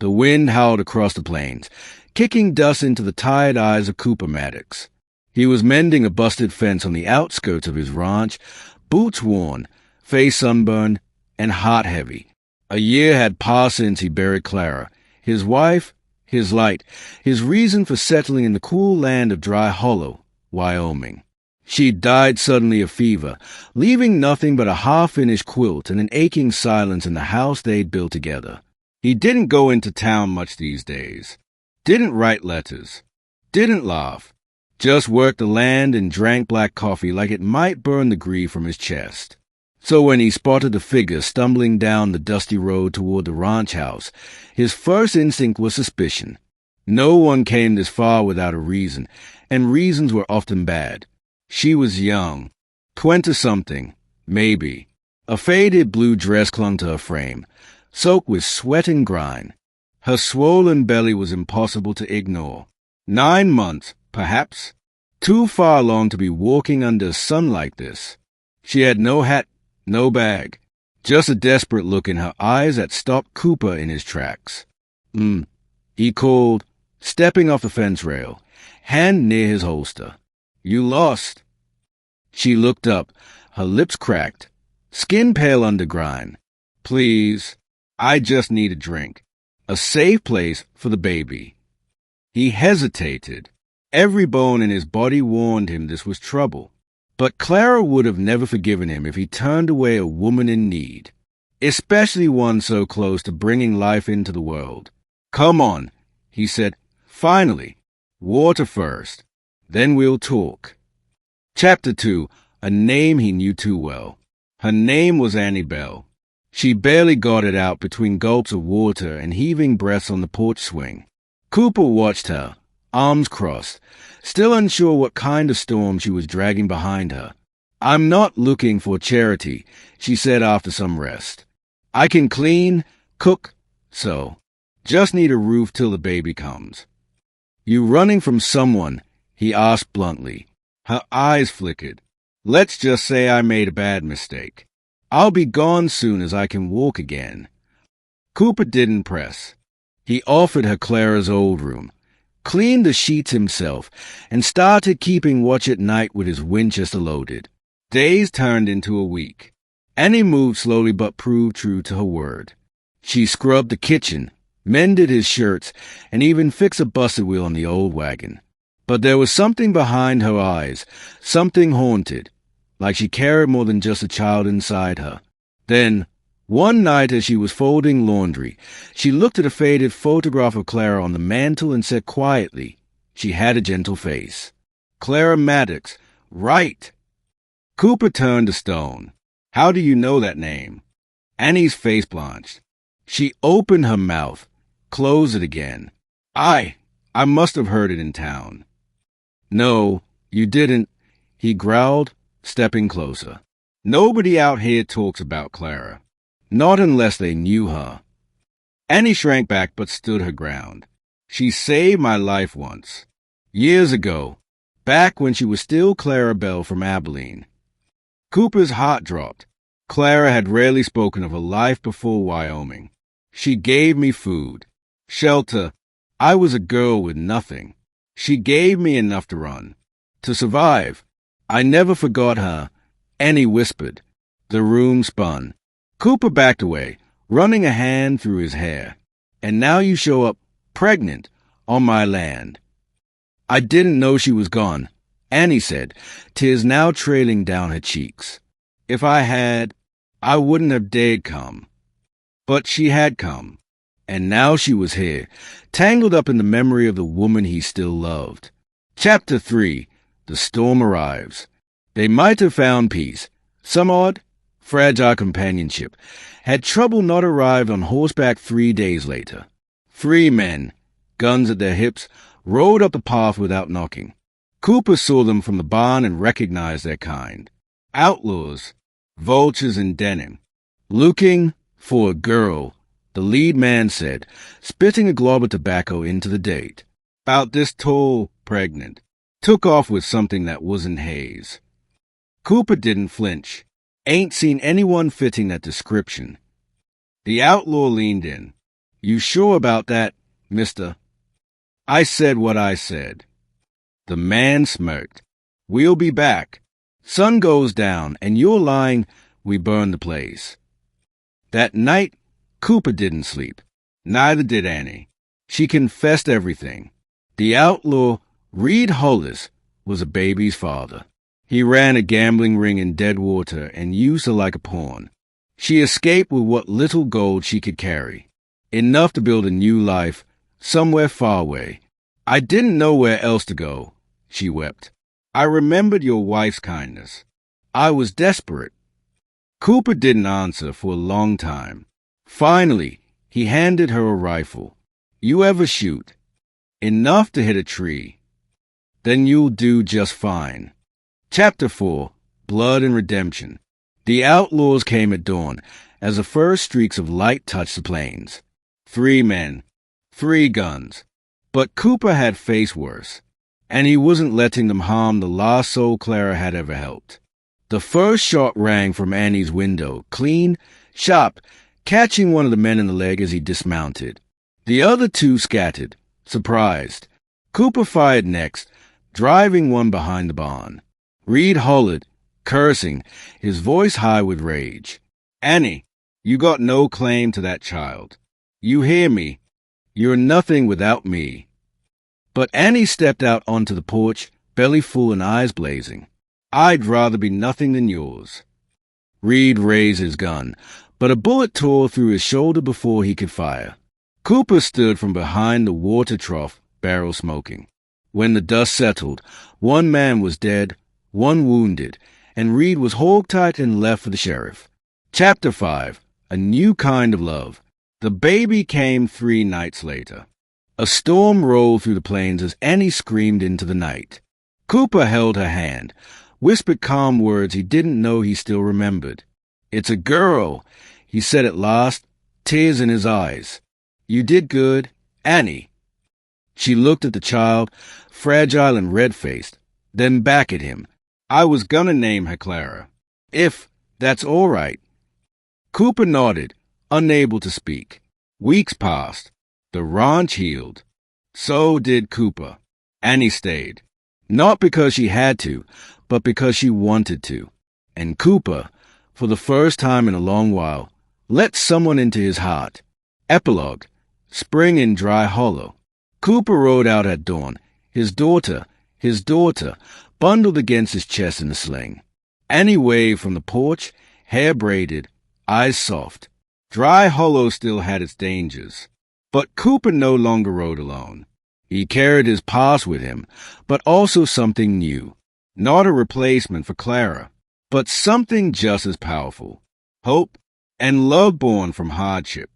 The wind howled across the plains, kicking dust into the tired eyes of Cooper Maddox. He was mending a busted fence on the outskirts of his ranch, boots worn, face sunburned, and heart heavy. A year had passed since he buried Clara, his wife, his light, his reason for settling in the cool land of Dry Hollow, Wyoming. She died suddenly of fever, leaving nothing but a half-finished quilt and an aching silence in the house they'd built together. He didn't go into town much these days. Didn't write letters. Didn't laugh. Just worked the land and drank black coffee like it might burn the grief from his chest. So when he spotted a figure stumbling down the dusty road toward the ranch house, his first instinct was suspicion. No one came this far without a reason, and reasons were often bad. She was young, 20-something, maybe. A faded blue dress clung to her frame, soaked with sweat and grime. Her swollen belly was impossible to ignore. 9 months, perhaps. Too far along to be walking under sun like this. She had no hat, no bag. Just a desperate look in her eyes that stopped Cooper in his tracks. He called, stepping off the fence rail, hand near his holster. You lost. She looked up, her lips cracked, skin pale under grime. Please, I just need a drink. A safe place for the baby. He hesitated. Every bone in his body warned him this was trouble. But Clara would have never forgiven him if he turned away a woman in need, especially one so close to bringing life into the world. Come on, he said. Finally, water first, then we'll talk. Chapter 2, a name he knew too well. Her name was Annie Bell. She barely got it out between gulps of water and heaving breaths on the porch swing. Cooper watched her, arms crossed, still unsure what kind of storm she was dragging behind her. I'm not looking for charity, she said after some rest. I can clean, cook, sew. Just need a roof till the baby comes. You running from someone? He asked bluntly. Her eyes flickered. Let's just say I made a bad mistake. I'll be gone soon as I can walk again. Cooper didn't press. He offered her Clara's old room, cleaned the sheets himself, and started keeping watch at night with his Winchester loaded. Days turned into a week. Annie moved slowly but proved true to her word. She scrubbed the kitchen, mended his shirts, and even fixed a busted wheel on the old wagon. But there was something behind her eyes, something haunted, like she carried more than just a child inside her. Then, one night as she was folding laundry, she looked at a faded photograph of Clara on the mantel and said quietly, she had a gentle face, Clara Maddox, right. Cooper turned to stone. How do you know that name? Annie's face blanched. She opened her mouth, closed it again. I must have heard it in town. No, you didn't, he growled, stepping closer. Nobody out here talks about Clara. Not unless they knew her. Annie shrank back but stood her ground. She saved my life once. Years ago, back when she was still Clara Bell from Abilene. Cooper's heart dropped. Clara had rarely spoken of her life before Wyoming. She gave me food, shelter. I was a girl with nothing. She gave me enough to run, to survive. I never forgot her. Annie whispered. The room spun. Cooper backed away, running a hand through his hair. And now you show up, pregnant, on my land. I didn't know she was gone, Annie said, tears now trailing down her cheeks. If I had, I wouldn't have dared come. But she had come. And now she was here, tangled up in the memory of the woman he still loved. Chapter 3, The Storm Arrives. They might have found peace. Some odd, fragile companionship had trouble not arrived on horseback 3 days later. 3 men, guns at their hips, rode up the path without knocking. Cooper saw them from the barn and recognized their kind. Outlaws, vultures in denim. Looking for a girl, the lead man said, spitting a glob of tobacco into the date. About this tall, pregnant. Took off with something that wasn't haze. Cooper didn't flinch. Ain't seen anyone fitting that description. The outlaw leaned in. You sure about that, mister? I said what I said. The man smirked. We'll be back. Sun goes down, and you're lying, we burn the place. That night, Cooper didn't sleep. Neither did Annie. She confessed everything. The outlaw, Reed Hollis, was a baby's father. He ran a gambling ring in Deadwater and used her like a pawn. She escaped with what little gold she could carry, enough to build a new life somewhere far away. I didn't know where else to go, she wept. I remembered your wife's kindness. I was desperate. Cooper didn't answer for a long time. Finally, he handed her a rifle. You ever shoot? Enough to hit a tree. Then you'll do just fine. Chapter 4, Blood and Redemption. The outlaws came at dawn as the first streaks of light touched the plains. 3 men, 3 guns. But Cooper had faced worse, and he wasn't letting them harm the last soul Clara had ever helped. The first shot rang from Annie's window, clean, sharp, catching one of the men in the leg as he dismounted. The other 2 scattered, surprised. Cooper fired next, driving one behind the barn. Reed hollered, cursing, his voice high with rage. Annie, you got no claim to that child. You hear me? You're nothing without me. But Annie stepped out onto the porch, belly full and eyes blazing. I'd rather be nothing than yours. Reed raised his gun, but a bullet tore through his shoulder before he could fire. Cooper stood from behind the water trough, barrel smoking. When the dust settled, 1 man was dead, 1 wounded, and Reed was hogtied and left for the sheriff. Chapter 5, A New Kind of Love. The baby came 3 nights later. A storm rolled through the plains as Annie screamed into the night. Cooper held her hand, whispered calm words he didn't know he still remembered. It's a girl, he said at last, tears in his eyes. You did good, Annie. She looked at the child, fragile and red-faced, then back at him. I was gonna name her Clara. If that's all right. Cooper nodded, unable to speak. Weeks passed. The ranch healed. So did Cooper. Annie stayed. Not because she had to, but because she wanted to. And Cooper, for the first time in a long while, let someone into his heart. Epilogue. Spring in Dry Hollow. Cooper rode out at dawn, his daughter, bundled against his chest in a sling. Annie waved from the porch, hair braided, eyes soft. Dry Hollow still had its dangers. But Cooper no longer rode alone. He carried his past with him, but also something new. Not a replacement for Clara, but something just as powerful. Hope and love born from hardship.